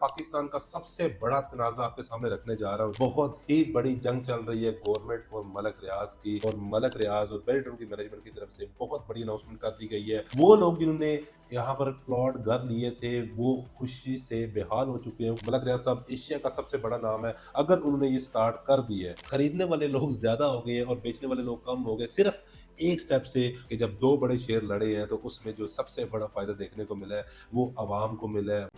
पाकिस्तान का सबसे बड़ा तनाज़ा आपके सामने रखने जा रहा हूँ। बहुत ही बड़ी जंग चल रही है गवर्नमेंट और मलक रियाज की, और मलक रियाज और बेरिटन की मैनेजमेंट की तरफ से बहुत बड़ी अनाउंसमेंट कर दी गई है। वो लोग जिन्होंने यहाँ पर प्लॉट घर लिए थे वो खुशी से बेहाल हो चुके हैं। मलक रियाज साहब एशिया का सबसे बड़ा नाम है। अगर उन्होंने ये स्टार्ट कर दी है, खरीदने वाले लोग ज्यादा हो गए हैं और बेचने वाले लोग कम हो गए, सिर्फ एक स्टेप से कि जब दो बड़े शेयर लड़े हैं तो उसमें जो सबसे बड़ा फायदा देखने को मिला है वो आवाम को मिला है।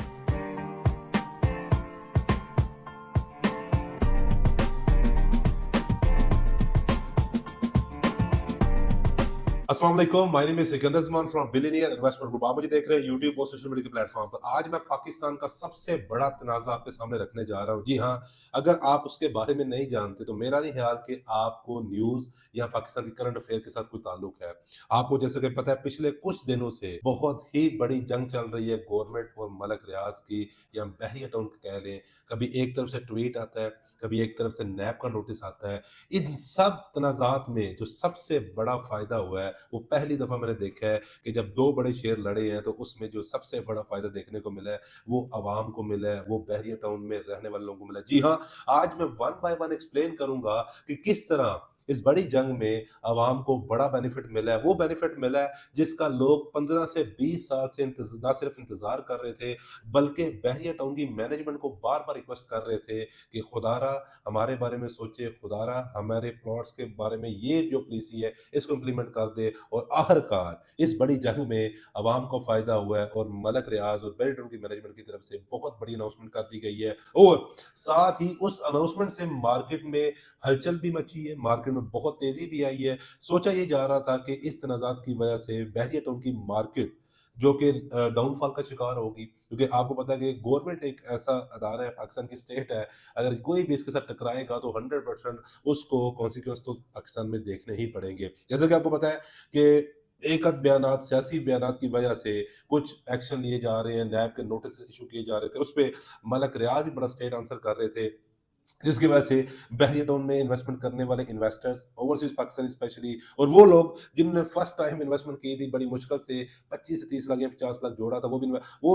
अस्सलाम वालेकुम, my name is Sikandar Zaman from billionaire investment group. आप मुझे देख रहे हैं यूट्यूब और सोशल मीडिया के प्लेटफॉर्म पर। आज मैं पाकिस्तान का सबसे बड़ा तनाज़ा आपके सामने रखने जा रहा हूँ। जी हाँ, अगर आप उसके बारे में नहीं जानते तो मेरा नहीं ख्याल कि आपको न्यूज़ या पाकिस्तान के करंट अफेयर के साथ कोई ताल्लुक है। आपको जैसे कि पता है, पिछले कुछ दिनों से बहुत ही बड़ी जंग चल रही है गवर्नमेंट और मलक रियाज की, या बहरिया टाउन कह लें। कभी एक तरफ से ट्वीट आता है, कभी एक तरफ से नैब का नोटिस आता है। इन सब तनाज़ात में जो सबसे बड़ा फ़ायदा हुआ है वो पहली दफ़ा मैंने देखा है कि जब 2 बड़े शेयर लड़े हैं तो उसमें जो सबसे बड़ा फ़ायदा देखने को मिला है वो अवाम को मिला है, वो बहरिया टाउन में रहने वाले लोगों को मिला है। जी हाँ, आज मैं वन बाय वन एक्सप्लेन करूँगा कि किस तरह इस बड़ी जंग में अवाम को बड़ा बेनिफिट मिला है। वो बेनिफिट मिला है जिसका लोग 15 से 20 साल से ना सिर्फ इंतज़ार कर रहे थे, बल्कि बहरिया टाउन की मैनेजमेंट को बार-बार रिक्वेस्ट कर रहे थे कि खुदारा हमारे बारे में सोचे, खुदारा हमारे प्लॉट्स के बारे में ये जो पॉलिसी है इसको इम्प्लीमेंट कर दे। और आखिरकार इस बड़ी जंग में अवाम को फायदा हुआ है और मलक रियाज और बेरिटन की मैनेजमेंट की तरफ से बहुत बड़ी अनाउंसमेंट कर दी गई है। और साथ ही उस अनाउंसमेंट से मार्केट में हलचल भी मची है, मार्केट में बहुत तेजी भी आई है। सोचा ये जा रहा था कि इस तनाजात की वजह से बहरिया टाउन की मार्केट जो कि डाउनफॉल का शिकार होगी, क्योंकि आपको पता है कि गवर्नमेंट एक ऐसा अदारा है, पाकिस्तान की स्टेट है। अगर कोई भी इसके साथ टकराएगा तो 100% उसको कॉन्सिक्वेंस तो पाकिस्तान में देखने ही पड़ेंगे। जैसा कि आपको पता है कि एक आध बयानात, सियासी बयानात की वजह से कुछ एक्शन लिए जा रहे हैं, नैब के नोटिस इशू किए जा रहे थे, उस पे मलक रियाज भी बड़ा स्टेट आंसर कर रहे थे। जिसकी वजह से बहरिया टाउन में इन्वेस्टमेंट करने वाले इन्वेस्टर्स, ओवरसीज पाकिस्तानी स्पेशली, और वो लोग जिन्होंने फर्स्ट टाइम इन्वेस्टमेंट की थी बड़ी मुश्किल से 25 से 30 लाख या 50 लाख जोड़ा था, वो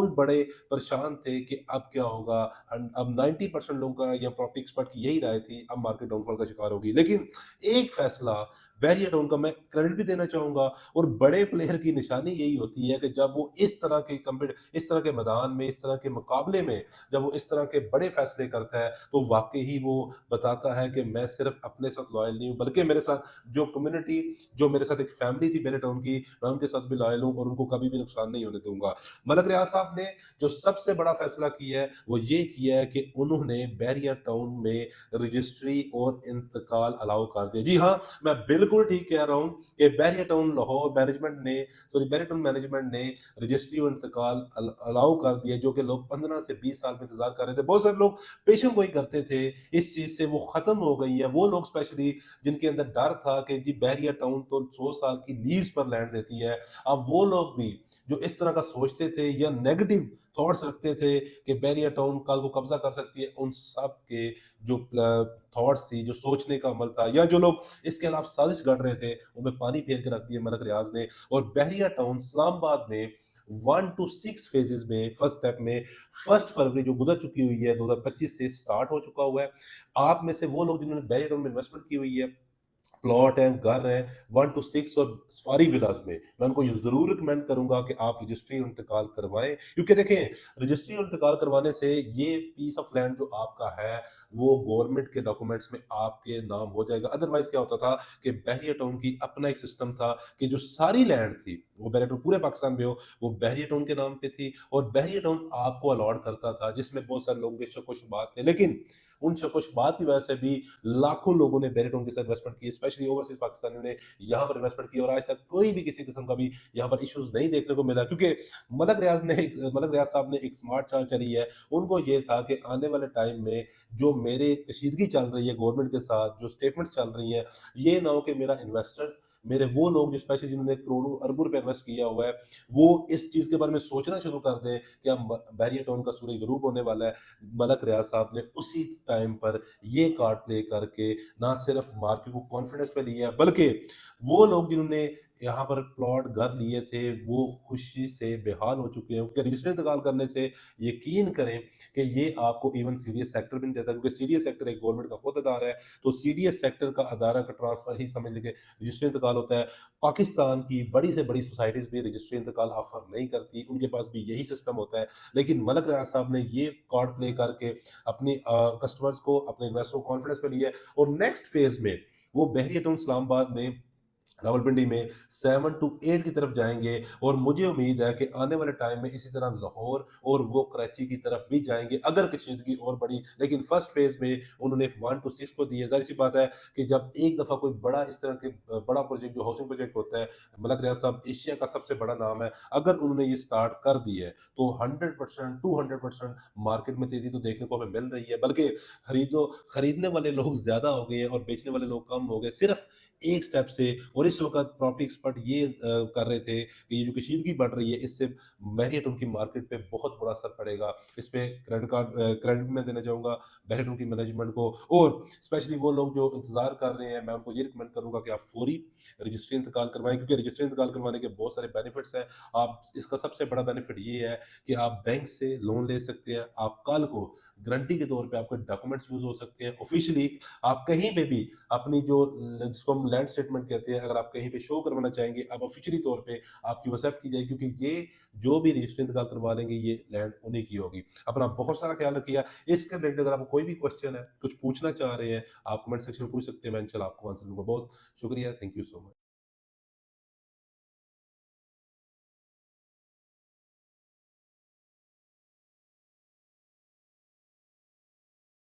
भी बड़े परेशान थे कि अब क्या होगा। अब 90% लोगों का या प्रॉपर्टी एक्सपर्ट की यही राय थी अब मार्केट डाउनफॉल का शिकार होगी। लेकिन एक फैसला बहरिया टाउन का मैं क्रेडिट भी देना चाहूंगा, और बड़े प्लेयर की निशानी यही होती है कि जब वो इस तरह के मैदान में, इस तरह के मुकाबले में जब वो इस तरह के बड़े फैसले करता है तो वाकई ही वो बताता है कि मैं सिर्फ अपने साथ लॉयल नहीं हूँ, बल्कि मेरे साथ जो कम्युनिटी, जो मेरे साथ एक फैमिली थी बेरे टाउन की, मैं उनके साथ भी लॉयल हूँ और उनको कभी भी नुकसान नहीं होने दूंगा। मलक रियाज साहब ने जो सबसे बड़ा फैसला किया है वो ये किया है कि उन्होंने बैरिया टाउन में रजिस्ट्री और इंतकाल अलाउ कर दिया। जी हाँ, मैं बिल्कुल ठीक कह रहा हूँ कि बैरिया टाउन लाहौर मैनेजमेंट ने, बैरिया टाउन मैनेजमेंट ने रजिस्ट्री और इंतकाल अलाउ कर दिया, जो कि लोग 15 से 20 साल में इंतजार कर रहे थे। बहुत सारे लोग पेशेंट गोई करते थे, इस चीज से वो खत्म हो गई है। वो लोग स्पेशली जिनके अंदर डर था कि जी बैरिया टाउन तो 100 साल की लीज पर लैंड देती है, अब वो लोग भी जो इस तरह का सोचते थे या नेगेटिव थॉट्स रखते थे कि बैरिया टाउन कल को कब्जा कर सकती है, उन सब के जो थॉट्स थी, जो सोचने का अमल था, या जो लोग इसके खिलाफ साजिश गढ़ रहे थे, उनमें पानी फेर के रख दिया मलक रियाज ने। और बहरिया टाउन इस्लामाबाद में 1 टू 6 फेजेस में, फर्स्ट स्टेप में 1 फरवरी जो गुजर चुकी हुई है 2025 से स्टार्ट हो चुका हुआ है। आप में से वो लोग जिन्होंने बैरिया टाउन में इन्वेस्टमेंट की हुई है, प्लॉट हैं, घर हैं 1 टू 6 और सफारी विलास में, मैं उनको ये ज़रूर रिकमेंड करूँगा कि आप रजिस्ट्री और इंतकाल करवाएँ। क्योंकि देखें, रजिस्ट्री और इंतकाल करवाने से ये पीस ऑफ लैंड जो आपका है, वो गवर्नमेंट के डॉक्यूमेंट्स में आपके नाम हो जाएगा। अदरवाइज़ क्या होता था कि बहरिया टाउन की अपना एक सिस्टम था कि जो सारी लैंड थी, वो बहरिया टाउन पूरे पाकिस्तान में हो, वो बहरिया टाउन के नाम पे थी, और बहरिया टाउन आपको अलॉट करता था, जिसमें बहुत सारे लोगों के शक-व-शुबहात थे। लेकिन उन शक-व-शुबहात की वजह से भी लाखों लोगों ने बहरिया टाउन के साथ इन्वेस्टमेंट की, स्पेशली ओवरसीज़ पाकिस्तानियों ने यहाँ पर इन्वेस्टमेंट की, और आज तक कोई भी किसी किस्म का भी यहाँ पर इश्यूज़ नहीं देखने को मिला, क्योंकि मलक रियाज साहब ने एक स्मार्ट चाल चली है। उनको ये था कि आने वाले टाइम में जो मेरे कशीदगी चल रही है गवर्नमेंट के साथ, जो स्टेटमेंट्स चल रही हैं, ये ना हो कि मेरा इन्वेस्टर्स, मेरे वो लोग जो स्पेशली जिन्होंने करोड़ों अरबों रुपए इन्वेस्ट किया हुआ है, वो इस चीज़ के बारे में सोचना शुरू कर दें कि अब बहरिया टाउन का सूरज गरूब होने वाला है। मलक रियाज साहब ने उसी टाइम पर ये कार्ड प्ले करके ना सिर्फ मार्केट को कॉन्फिडेंस कॉन्फिडेंस पे लिया है, बल्कि वो लोग जिन्होंने यहाँ पर प्लॉट घर लिए थे, वो खुशी से बेहाल हो चुके हैं, क्योंकि रजिस्ट्री इंतकाल करने से यकीन करें कि ये आपको इवन सीडीएस सेक्टर भी नहीं देता, क्योंकि सीडीएस सेक्टर एक गवर्नमेंट का खुद अदारा है, तो सीडीएस सेक्टर का अदारा का ट्रांसफर ही समझ लीजिए रजिस्ट्री इंतकाल होता है। पाकिस्तान की बड़ी से बड़ी सोसाइटीज़ भी रजिस्ट्री इंतकाल ऑफ़र नहीं करती, उनके पास भी यही सिस्टम होता है। लेकिन मलक रियाज साहब ने ये कार्ड प्ले करके अपने कस्टमर्स को, अपने इन्वेस्टर को कॉन्फिडेंस में लिया है, और नेक्स्ट फेज़ में वो बहरिया टाउन इस्लामाबाद में, रावलपिंडी में 7 टू 8 की तरफ जाएँगे, और मुझे उम्मीद है कि आने वाले टाइम में इसी तरह लाहौर और वो कराची की तरफ भी जाएँगे, अगर कशीदगी और बढ़ी। लेकिन फर्स्ट फेज़ में उन्होंने 1 टू 6 को दी है। ज़ाहिर-सी बात है कि जब एक दफ़ा कोई बड़ा इस तरह के बड़ा प्रोजेक्ट, जो हाउसिंग प्रोजेक्ट होता है, मलक रियाज साहब एशिया का सबसे बड़ा नाम है, अगर उन्होंने ये स्टार्ट कर दी है, तो 100% 200% मार्केट में तेज़ी तो देखने को हमें मिल रही है, बल्कि खरीदने वाले लोग ज़्यादा हो गए हैं और बेचने वाले लोग कम हो गए, सिर्फ़ एक स्टेप से। और इस वक़्त प्रॉपर्टी एक्सपर्ट ये कर रहे थे कि ये जो कशीदगी बढ़ रही है, इससे मैरियट उनकी मार्केट पे बहुत बड़ा असर पड़ेगा। इस पे क्रेडिट मैं देना चाहूँगा मैरियट उनकी मैनेजमेंट को, और स्पेशली वो लोग जो इंतज़ार कर रहे हैं, मैं उनको ये रिकमेंड करूँगा कि आप फौरी रजिस्ट्री इंतकाल करवाएँ, क्योंकि रजिस्ट्री इंतकाल करवाने के बहुत सारे बेनिफिट्स हैं। आप इसका सबसे बड़ा बेनिफिट ये है कि आप बैंक से लोन ले सकते हैं। आप कल को गारंटी के तौर पे आपके डॉक्यूमेंट्स यूज़ हो सकते हैं। ऑफ़िशियली आप कहीं पे भी अपनी जो जिसको हम लैंड स्टेटमेंट कहते हैं, अगर आप कहीं पे शो करवाना चाहेंगे, आप ऑफ़िशियली तौर पे आपकी वो एक्सेप्ट की जाएगी, क्योंकि ये जो भी रजिस्ट्री इंतकाल करवा लेंगे, ये लैंड उन्हीं की होगी। अपना बहुत सारा ख्याल रखिए। इसके रिलेटेड अगर आपको कोई भी क्वेश्चन है, कुछ पूछना चाह रहे हैं, आप कमेंट सेक्शन में पूछ सकते हैं, मैं इंशाल्लाह आपको आंसर दूँगा। बहुत शुक्रिया, थैंक यू सो मच।